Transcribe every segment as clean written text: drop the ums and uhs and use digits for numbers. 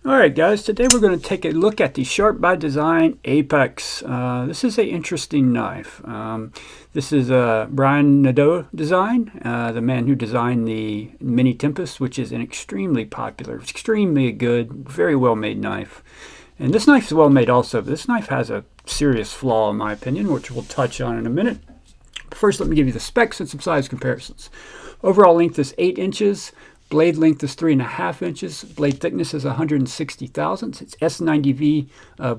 Alright guys, today we're going to take a look at the Sharp by Design Apex. This is an interesting knife. This is a Brian Nadeau design, the man who designed the Mini Tempest, which is an extremely popular, extremely good, very well made knife. And this knife is well made also, but this knife has a serious flaw in my opinion, which we'll touch on in a minute. But first let me give you the specs and some size comparisons. Overall length is 8 inches. Blade length is 3.5 inches. Blade thickness is 160 thousandths. It's S90V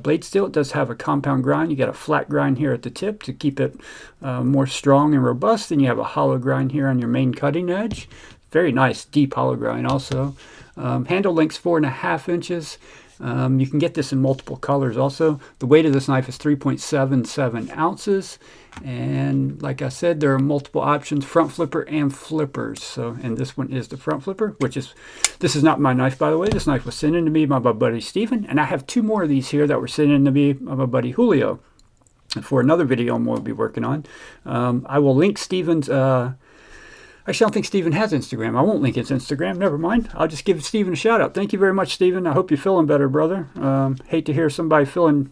blade steel. It does have a compound grind. You got a flat grind here at the tip to keep it more strong and robust. Then you have a hollow grind here on your main cutting edge. Very nice deep hollow grind also. Handle length 4.5 inches. You can get this in multiple colors also. The weight of this knife is 3.77 ounces. And like I said, there are multiple options, front flipper and flippers. So, and this one is the front flipper, this is not my knife, by the way. This knife was sent in to me by my buddy Steven. And I have 2 more of these here that were sent in to me by my buddy Julio for another video we'll be working on. I will link Steven's, actually I don't think Steven has Instagram. I won't link his Instagram, never mind. I'll just give Steven a shout out. Thank you very much, Steven. I hope you're feeling better, brother. Hate to hear somebody feeling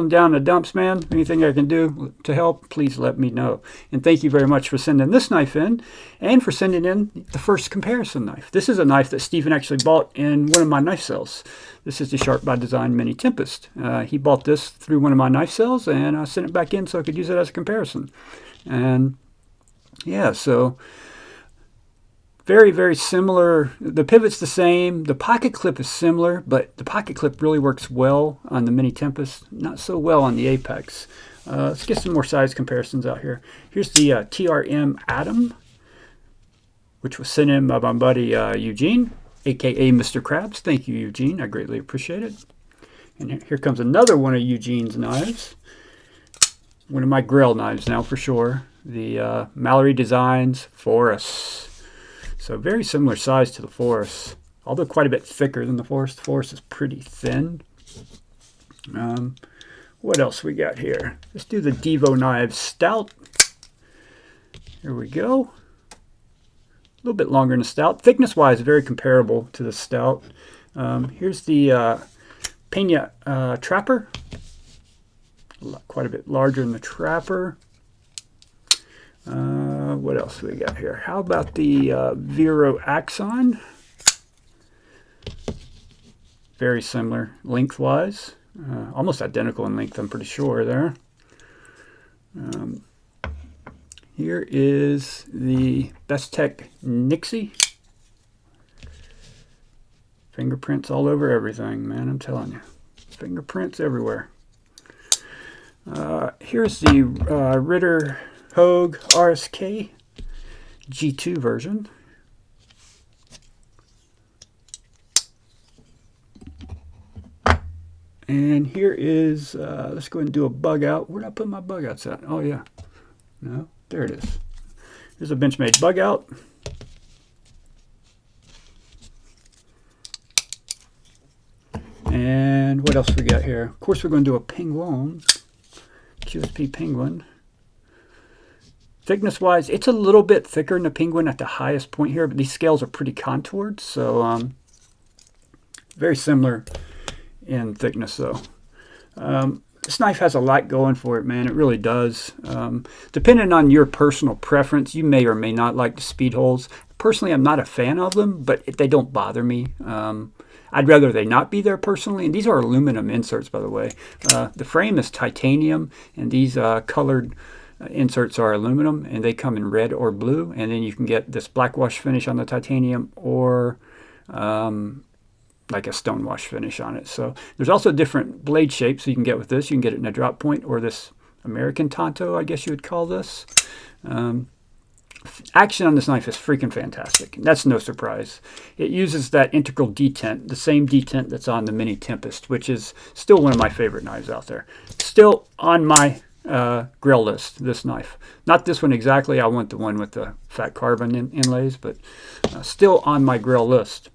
down in the dumps, man. Anything I can do to help, please let me know. And thank you very much for sending this knife in and for sending in the first comparison knife. This is a knife that Steven actually bought in one of my knife sales. This is the Sharp by Design Mini Tempest. He bought this through one of my knife sales and I sent it back in so I could use it as a comparison. And yeah, so very, very similar. The pivot's the same. The pocket clip is similar, but the pocket clip really works well on the Mini Tempest, not so well on the Apex. Let's get some more size comparisons out here. Here's the TRM Atom, which was sent in by my buddy Eugene, aka Mr. Krabs. Thank you, Eugene. I greatly appreciate it. And here comes another one of Eugene's knives. One of my grill knives now for sure. The Mallory Designs Forest. So very similar size to the Forest, although quite a bit thicker than the Forest. The Forest is pretty thin. What else we got here? Let's do the Devo Knives Stout. Here we go. A little bit longer than the Stout. Thickness-wise, very comparable to the Stout. Here's the Pena Trapper. Quite a bit larger than the Trapper. What else we got here? How about the Vero Axon? Very similar lengthwise. Almost identical in length, I'm pretty sure there. Here is the Bestech Nixie. Fingerprints all over everything, man, I'm telling you. Fingerprints everywhere. Here's the Ritter Hogue RSK G2 version. And here is, let's go ahead and do a bug out. Where did I put my bug outs at? Oh yeah, no, there it is. Here's a Benchmade bug out. And what else we got here? Of course we're going to do a Penguin, QSP Penguin. Thickness-wise, it's a little bit thicker than the Penguin at the highest point here, but these scales are pretty contoured, so very similar in thickness, though. This knife has a lot going for it, man. It really does. Depending on your personal preference, you may or may not like the speed holes. Personally, I'm not a fan of them, but they don't bother me. I'd rather they not be there personally. And these are aluminum inserts, by the way. The frame is titanium, and these colored inserts are aluminum, and they come in red or blue, and then you can get this black wash finish on the titanium or like a stone wash finish on it. So there's also different blade shapes you can get with this. You can get it in a drop point or this American Tonto, I guess you would call this. Action on this knife is freaking fantastic. That's no surprise. It uses that integral detent, the same detent that's on the Mini Tempest, which is still one of my favorite knives out there. Still on my grill list, this knife. Not this one exactly. I want the one with the fat carbon inlays, but still on my grill list.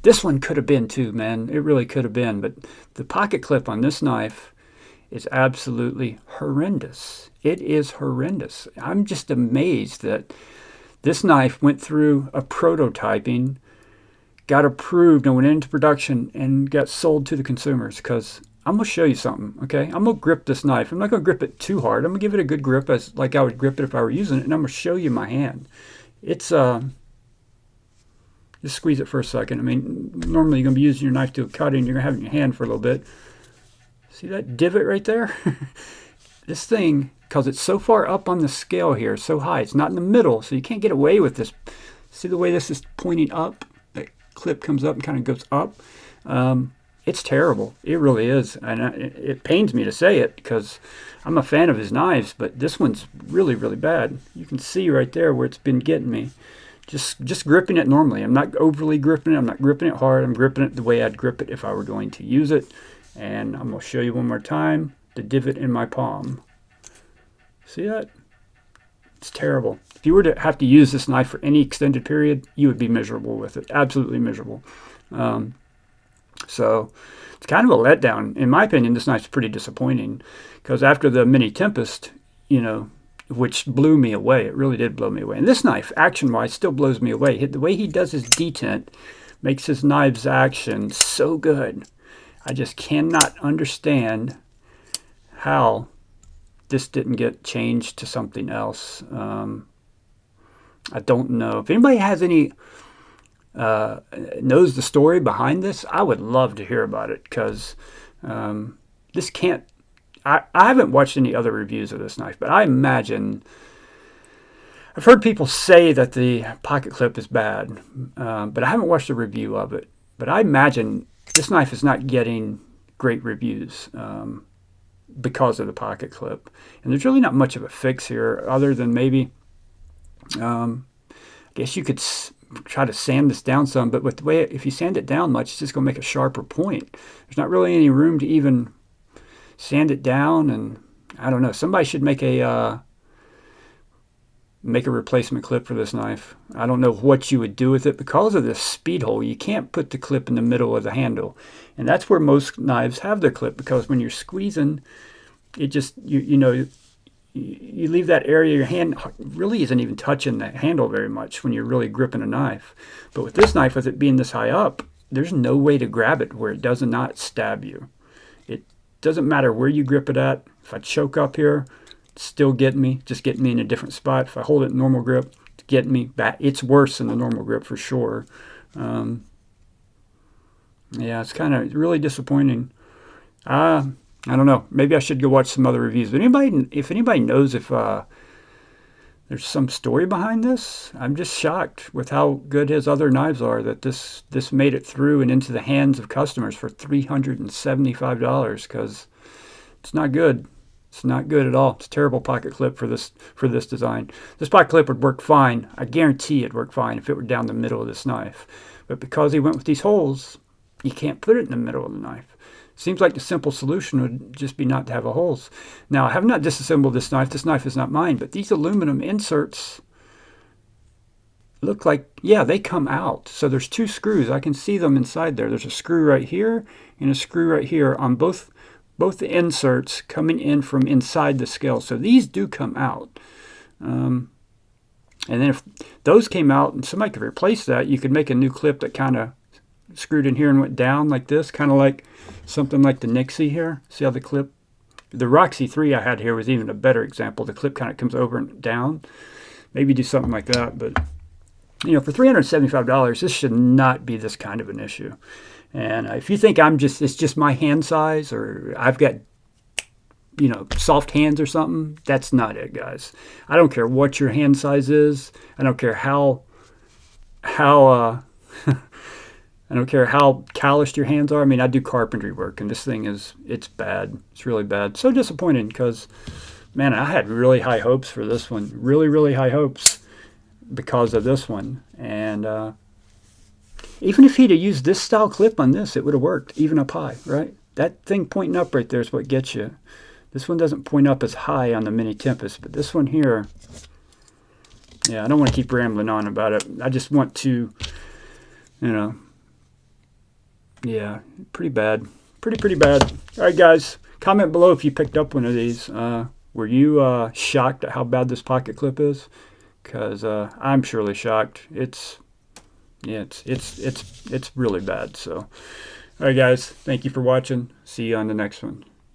This one could have been too, man. It really could have been, but the pocket clip on this knife is absolutely horrendous. It is horrendous. I'm just amazed that this knife went through a prototyping, got approved and went into production and got sold to the consumers. Because I'm going to show you something, okay? I'm going to grip this knife. I'm not going to grip it too hard. I'm going to give it a good grip as like I would grip it if I were using it, and I'm going to show you my hand. It's, just squeeze it for a second. I mean, normally you're going to be using your knife to a cutting. You're going to have it in your hand for a little bit. See that divot right there? This thing, because it's so far up on the scale here, so high, it's not in the middle, so you can't get away with this. See the way this is pointing up? That clip comes up and kind of goes up. It's terrible. It really is. And it pains me to say it because I'm a fan of his knives, but this one's really, really bad. You can see right there where it's been getting me. Just gripping it normally. I'm not overly gripping it. I'm not gripping it hard. I'm gripping it the way I'd grip it if I were going to use it. And I'm going to show you one more time the divot in my palm. See that? It's terrible. If you were to have to use this knife for any extended period, you would be miserable with it. Absolutely miserable. So it's kind of a letdown. In my opinion, this knife's pretty disappointing because after the Mini Tempest, you know, which blew me away. It really did blow me away. And this knife, action-wise, still blows me away. The way he does his detent makes his knife's action so good. I just cannot understand how this didn't get changed to something else. I don't know. If anybody has any, knows the story behind this, I would love to hear about it because this can't, I haven't watched any other reviews of this knife, but I imagine, I've heard people say that the pocket clip is bad, but I haven't watched a review of it. But I imagine this knife is not getting great reviews because of the pocket clip. And there's really not much of a fix here other than maybe, I guess you could try to sand this down some, but with the way, if you sand it down much, it's just going to make a sharper point. There's not really any room to even sand it down, and I don't know. Somebody should make a replacement clip for this knife. I don't know what you would do with it because of this speed hole. You can't put the clip in the middle of the handle, and that's where most knives have their clip because when you're squeezing, it just you leave that area. Your hand really isn't even touching the handle very much when you're really gripping a knife. But with this knife, with it being this high up, there's no way to grab it where it does not stab you. Doesn't matter where you grip it at. If I choke up here, still get me, just get me in a different spot. If I hold it in normal grip, get me back. It's worse than the normal grip for sure. Yeah, it's kind of really disappointing. I don't know. Maybe I should go watch some other reviews. But if anybody knows if there's some story behind this, I'm just shocked with how good his other knives are that this made it through and into the hands of customers for $375 because it's not good. It's not good at all. It's a terrible pocket clip for this design. This pocket clip would work fine. I guarantee it'd work fine if it were down the middle of this knife. But because he went with these holes, you can't put it in the middle of the knife. Seems like the simple solution would just be not to have holes. Now, I have not disassembled this knife. This knife is not mine, but these aluminum inserts look like, yeah, they come out. So there's two screws. I can see them inside there. There's a screw right here and a screw right here on both the inserts coming in from inside the scale. So these do come out. And then if those came out and somebody could replace that, you could make a new clip that kind of screwed in here and went down like this, kind of like something like the Nixie here. See how the clip, the Roxy 3 I had here was even a better example. The clip kind of comes over and down. Maybe do something like that, but you know, for $375, this should not be this kind of an issue. And if you think it's just my hand size or I've got, you know, soft hands or something, that's not it, guys. I don't care what your hand size is. I don't care how I don't care how calloused your hands are. I mean, I do carpentry work, and this thing it's bad. It's really bad. So disappointing because, man, I had really high hopes for this one. Really, really high hopes because of this one. And even if he'd have used this style clip on this, it would have worked, even up high, right? That thing pointing up right there is what gets you. This one doesn't point up as high on the Mini Tempest, but this one here, yeah, I don't want to keep rambling on about it. I just want to, you know, yeah, pretty bad. Pretty bad. All right, guys, comment below if you picked up one of these. Were you shocked at how bad this pocket clip is? Because I'm surely shocked. It's Yeah, it's really bad. So, all right, guys, thank you for watching. See you on the next one.